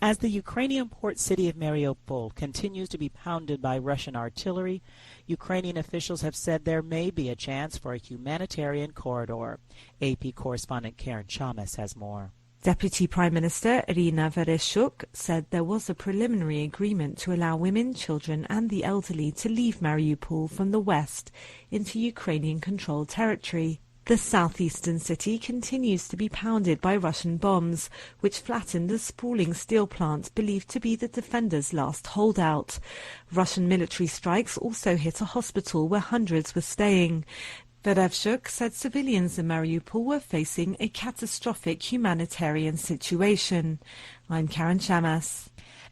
As the Ukrainian port city of Mariupol continues to be pounded by Russian artillery, Ukrainian officials have said there may be a chance for a humanitarian corridor. AP correspondent Karen Chamas has more. Deputy Prime Minister Irina Vereshchuk said there was a preliminary agreement to allow women, children and the elderly to leave Mariupol from the west into Ukrainian-controlled territory. The southeastern city continues to be pounded by Russian bombs, which flattened a sprawling steel plant believed to be the defenders' last holdout. Russian military strikes also hit a hospital where hundreds were staying. Vereshchuk said civilians in Mariupol were facing a catastrophic humanitarian situation. I'm Karen Chamas.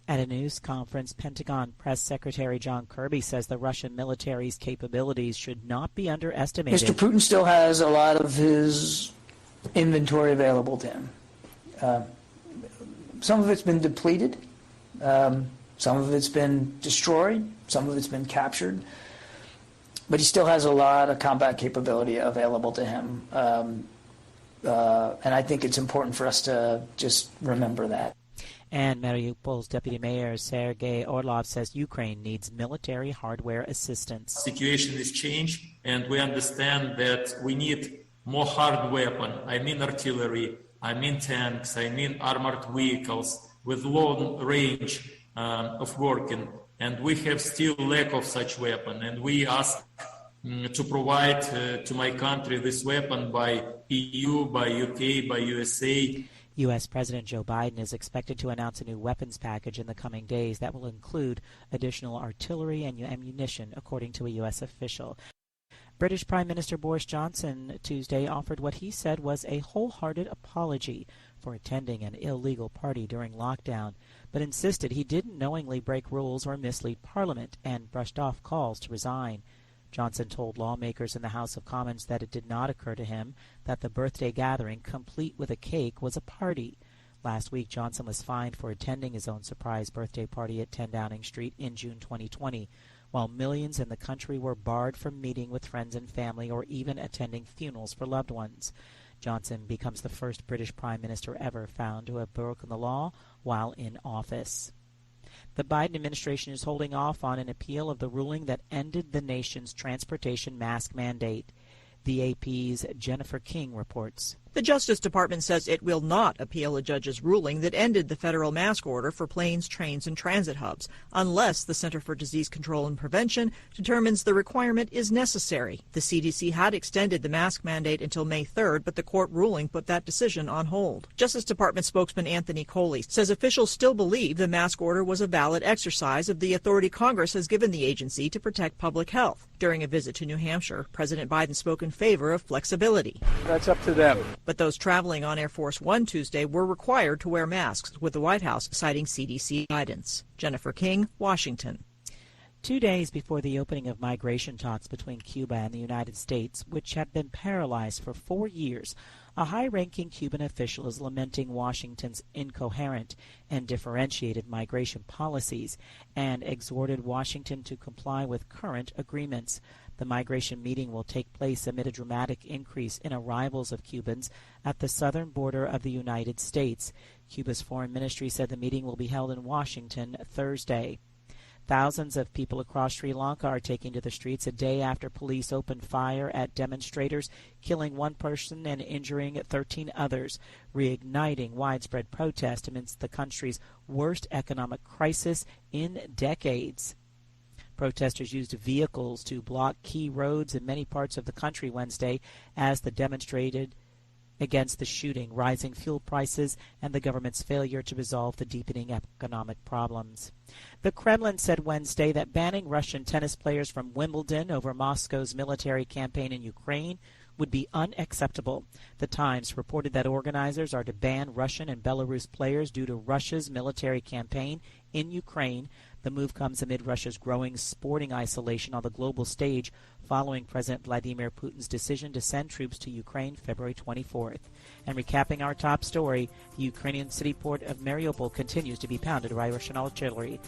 At a news conference, Pentagon Press Secretary John Kirby says the Russian military's capabilities should not be underestimated. Mr. Putin still has a lot of his inventory available to him. Some of it's been depleted. Some of it's been destroyed. Some of it's been captured. But he still has a lot of combat capability available to him. And I think it's important for us to just remember that. And Mariupol's deputy mayor Sergei Orlov says Ukraine needs military hardware assistance. The situation is changed, and we understand that we need more hard weapon. I mean artillery, I mean tanks, I mean armored vehicles with long range of working. And we have still lack of such weapon, and we ask to provide to my country this weapon by EU, by UK, by USA. U.S. President Joe Biden is expected to announce a new weapons package in the coming days that will include additional artillery and ammunition, according to a U.S. official. British Prime Minister Boris Johnson Tuesday offered what he said was a wholehearted apology for attending an illegal party during lockdown, but insisted he didn't knowingly break rules or mislead Parliament and brushed off calls to resign. Johnson told lawmakers in the House of Commons that it did not occur to him that the birthday gathering, complete with a cake, was a party. Last week, Johnson was fined for attending his own surprise birthday party at 10 Downing Street in June 2020, while millions in the country were barred from meeting with friends and family or even attending funerals for loved ones. Johnson becomes the first British Prime Minister ever found to have broken the law while in office. The Biden administration is holding off on an appeal of the ruling that ended the nation's transportation mask mandate. The AP's Jennifer King reports. The Justice Department says it will not appeal a judge's ruling that ended the federal mask order for planes, trains, and transit hubs, unless the Center for Disease Control and Prevention determines the requirement is necessary. The CDC had extended the mask mandate until May 3rd, but the court ruling put that decision on hold. Justice Department spokesman Anthony Coley says officials still believe the mask order was a valid exercise of the authority Congress has given the agency to protect public health. During a visit to New Hampshire, President Biden spoke in favor of flexibility. That's up to them. But those traveling on Air Force One Tuesday were required to wear masks, with the White House citing CDC guidance. Jennifer King, Washington. 2 days before the opening of migration talks between Cuba and the United States, which have been paralyzed for 4 years, a high-ranking Cuban official is lamenting Washington's incoherent and differentiated migration policies and exhorted Washington to comply with current agreements. The migration meeting will take place amid a dramatic increase in arrivals of Cubans at the southern border of the United States. Cuba's foreign ministry said the meeting will be held in Washington Thursday. Thousands of people across Sri Lanka are taking to the streets a day after police opened fire at demonstrators, killing one person and injuring 13 others, reigniting widespread protest amidst the country's worst economic crisis in decades. Protesters used vehicles to block key roads in many parts of the country Wednesday as they demonstrated against the shooting, rising fuel prices, and the government's failure to resolve the deepening economic problems. The Kremlin said Wednesday that banning Russian tennis players from Wimbledon over Moscow's military campaign in Ukraine would be unacceptable. The Times reported that organizers are to ban Russian and Belarus players due to Russia's military campaign in Ukraine. The move comes amid Russia's growing sporting isolation on the global stage following President Vladimir Putin's decision to send troops to Ukraine February 24th. And recapping our top story, the Ukrainian city port of Mariupol continues to be pounded by Russian artillery.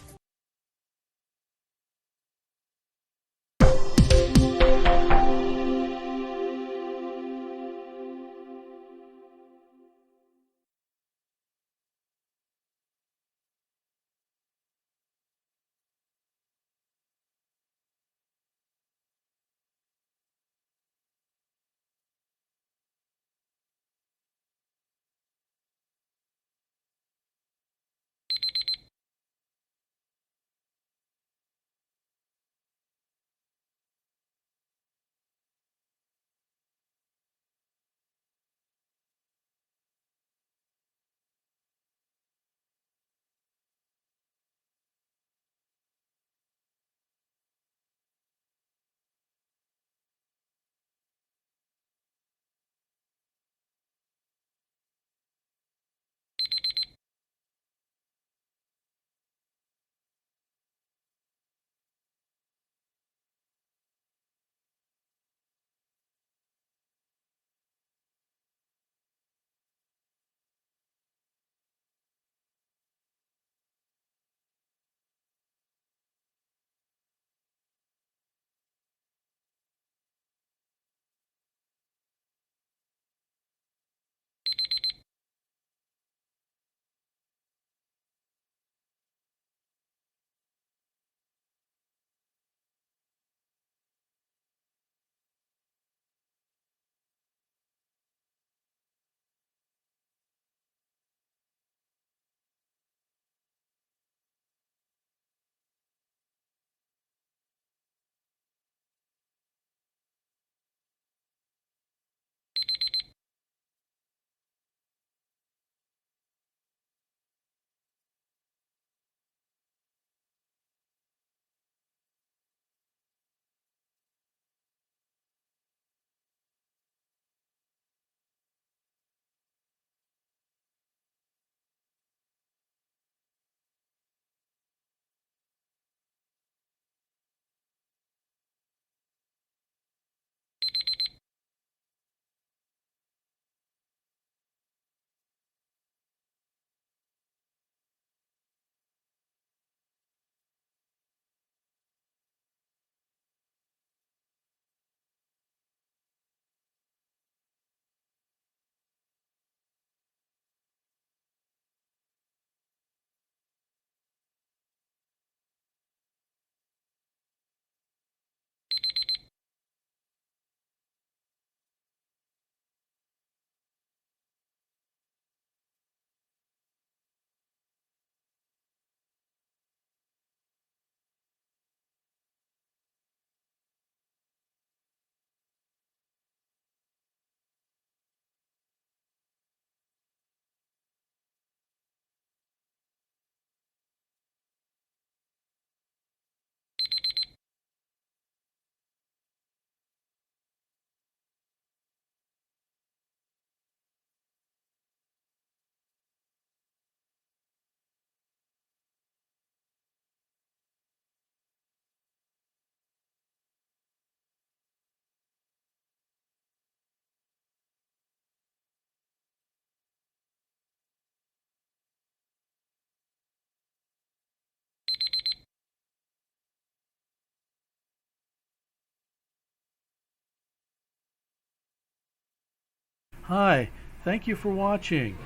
Hi, thank you for watching.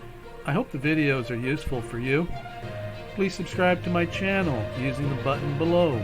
I hope the videos are useful for you. Please subscribe to my channel using the button below.